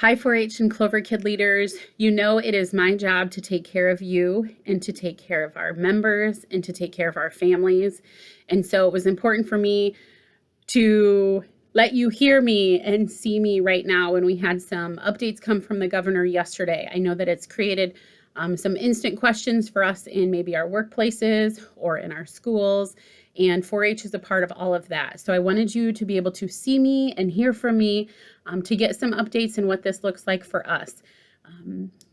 Hi, 4-H and Clover Kid leaders. You know it is my job to take care of you and to take care of our members and to take care of our families. And so it was important for me to let you hear me and see me right now when we had some updates come from the governor yesterday. I know that it's created some instant questions for us in maybe our workplaces or in our schools, and 4-H is a part of all of that. So I wanted you to be able to see me and hear from me to get some updates in what this looks like for us.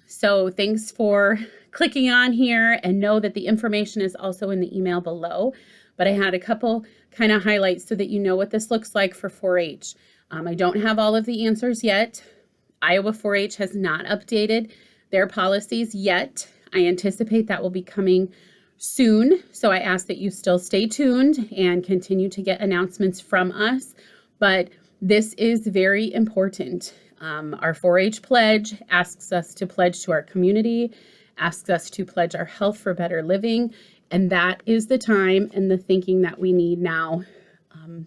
So thanks for clicking on here, and know that the information is also in the email below. But I had a couple kind of highlights so that you know what this looks like for 4-H. I don't have all of the answers yet. Iowa 4-H has not updated their policies yet. I anticipate that will be coming soon. So I ask that you still stay tuned and continue to get announcements from us. But this is very important. Our 4-H pledge asks us to pledge to our community, asks us to pledge our health for better living. And that is the time and the thinking that we need now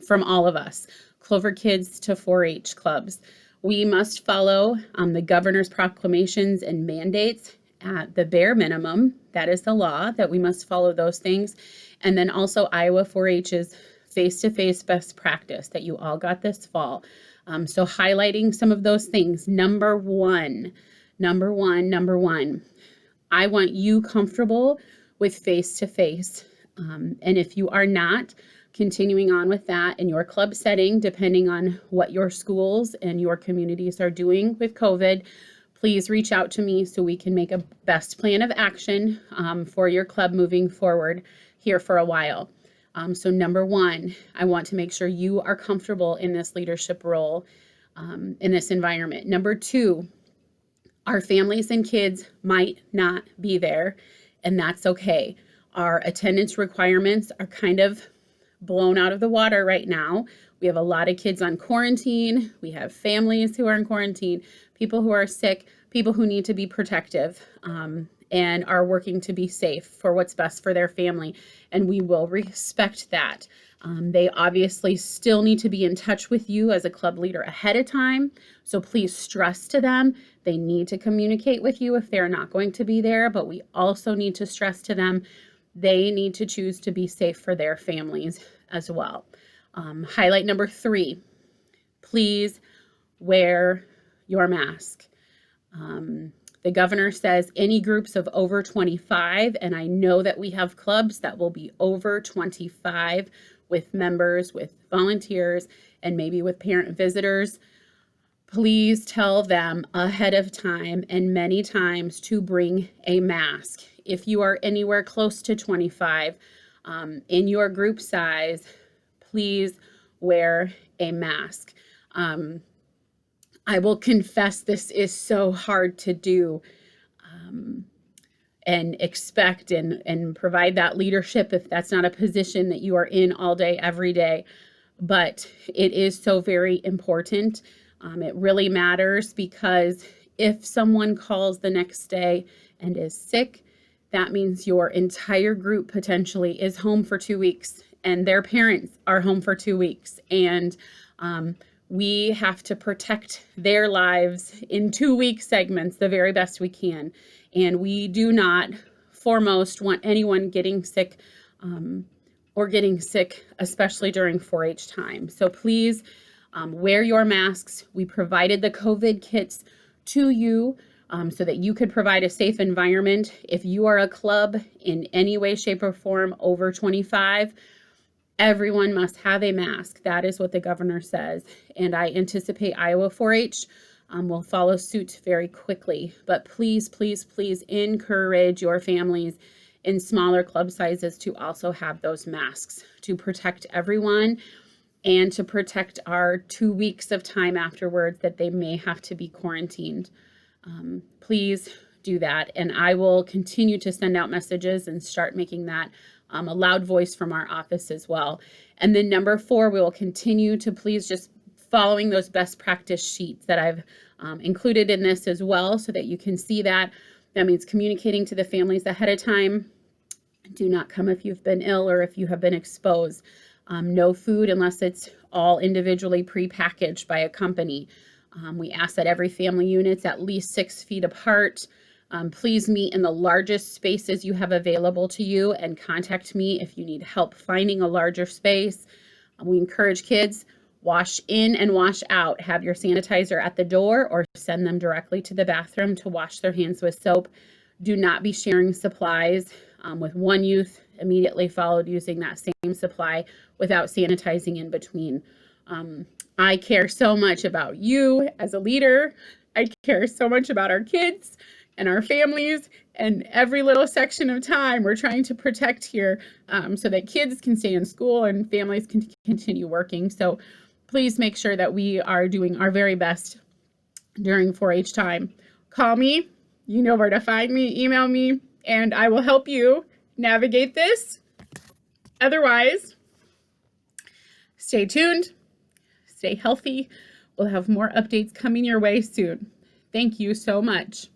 from all of us, Clover Kids to 4-H clubs. We must follow the governor's proclamations and mandates at the bare minimum. That is the law, that we must follow those things. And then also Iowa 4-H's face-to-face best practice that you all got this fall. So highlighting some of those things. Number one, I want you comfortable with face-to-face. And if you are not, continuing on with that in your club setting, depending on what your schools and your communities are doing with COVID, please reach out to me so we can make a best plan of action for your club moving forward here for a while. So number one, I want to make sure you are comfortable in this leadership role in this environment. Number two, our families and kids might not be there, and that's okay. Our attendance requirements are kind of blown out of the water right now. We have a lot of kids on quarantine. We have families who are in quarantine, people who are sick, people who need to be protective and are working to be safe for what's best for their family. And we will respect that. They obviously still need to be in touch with you as a club leader ahead of time. So please stress to them, they need to communicate with you if they're not going to be there. But we also need to stress to them, they need to choose to be safe for their families as well. Highlight number three, please wear your mask. The governor says any groups of over 25, and I know that we have clubs that will be over 25 with members, with volunteers, and maybe with parent visitors. Please tell them ahead of time and many times to bring a mask. If you are anywhere close to 25 in your group size, please wear a mask. I will confess this is so hard to do and expect and provide that leadership if that's not a position that you are in all day, every day. But it is so very important. It really matters, because if someone calls the next day and is sick, that means your entire group potentially is home for 2 weeks, and their parents are home for 2 weeks. And we have to protect their lives in 2-week segments the very best we can. And we do not, foremost, want anyone getting sick especially during 4-H time. So please wear your masks. We provided the COVID kits to you so that you could provide a safe environment. If you are a club in any way, shape, or form over 25, everyone must have a mask. That is what the governor says. And I anticipate Iowa 4-H will follow suit very quickly. But please, please, please encourage your families in smaller club sizes to also have those masks to protect everyone and to protect our 2 weeks of time afterwards that they may have to be quarantined. Please do that. And I will continue to send out messages and start making that a loud voice from our office as well. And then number 4, we will continue to please just following those best practice sheets that I've included in this as well, so that you can see that. That means communicating to the families ahead of time. Do not come if you've been ill or if you have been exposed. No food unless it's all individually prepackaged by a company. We ask that every family unit's at least 6 feet apart. Please meet in the largest spaces you have available to you and contact me if you need help finding a larger space. We encourage kids, wash in and wash out. Have your sanitizer at the door or send them directly to the bathroom to wash their hands with soap. Do not be sharing supplies with one youth immediately followed using that same supply without sanitizing in between. I care so much about you as a leader. I care so much about our kids and our families and every little section of time we're trying to protect here so that kids can stay in school and families can continue working. So please make sure that we are doing our very best during 4-H time. Call me, you know where to find me, email me, and I will help you navigate this. Otherwise, stay tuned. Stay healthy. We'll have more updates coming your way soon. Thank you so much.